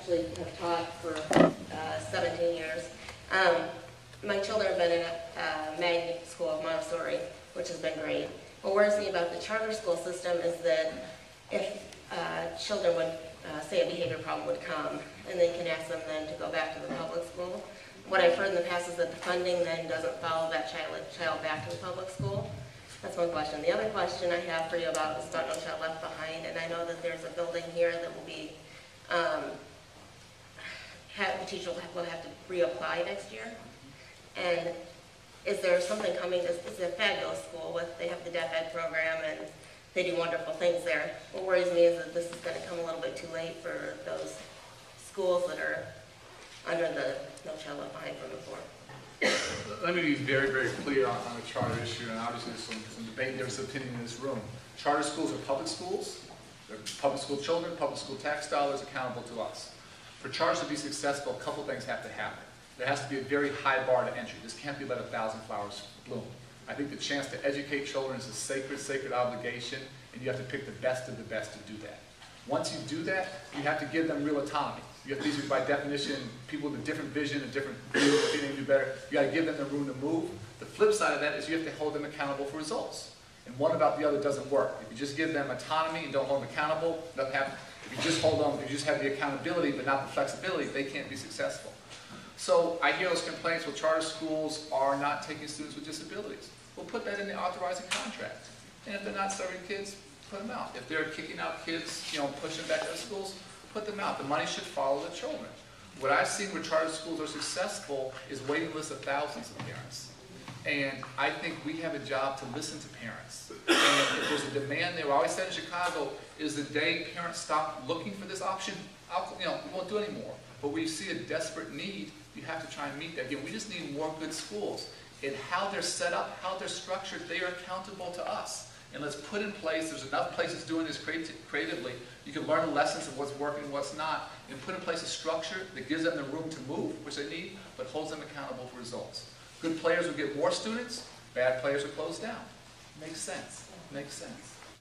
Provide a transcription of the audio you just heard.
actually have taught for 17 years. My children have been in a magnet school of Montessori, which has been great. What worries me about the charter school system is that if children would say a behavior problem would come, and they can ask them then to go back to the public school. What I've heard in the past is that the funding then doesn't follow that child back to the public school. That's one question. The other question I have for you is about No Child Left Behind, and I know that there's a building here that will be, the teacher will have to reapply next year. And is there something coming? It's a fabulous school. They have the Deaf Ed program, and they do wonderful things there. What worries me is that this is going to come a little bit too late for those schools that are under the No Child Left Behind from before. Let me be very, very clear on the charter issue, and obviously there's some debate and there's opinion in this room. Charter schools are public schools. They're public school children, public school tax dollars accountable to us. For charters to be successful, a couple things have to happen. There has to be a very high bar to entry. This can't be let 1,000 flowers bloom. I think the chance to educate children is a sacred, sacred obligation, and you have to pick the best of the best to do that. Once you do that, you have to give them real autonomy. You have these, by definition, people with a different vision, a different view of being able to do better. You got to give them the room to move. The flip side of that is you have to hold them accountable for results. And one without the other doesn't work. If you just give them autonomy and don't hold them accountable, nothing happens. If you just hold them, if you just have the accountability but not the flexibility, they can't be successful. So I hear those complaints, well, charter schools are not taking students with disabilities. We'll put that in the authorizing contract. And if they're not serving kids, put them out. If they're kicking out kids, pushing back out schools, put them out. The money should follow the children. What I've seen where charter schools are successful is waiting lists of thousands of parents. And I think we have a job to listen to parents. And if there's a demand there, what I always said in Chicago is the day parents stop looking for this option, we won't do it anymore. But when you see a desperate need, you have to try and meet that. Again, we just need more good schools. And how they're set up, how they're structured, they are accountable to us. And let's put in place, there's enough places doing this creatively, you can learn the lessons of what's working and what's not, and put in place a structure that gives them the room to move, which they need, but holds them accountable for results. Good players will get more students, bad players will close down. Makes sense. Makes sense.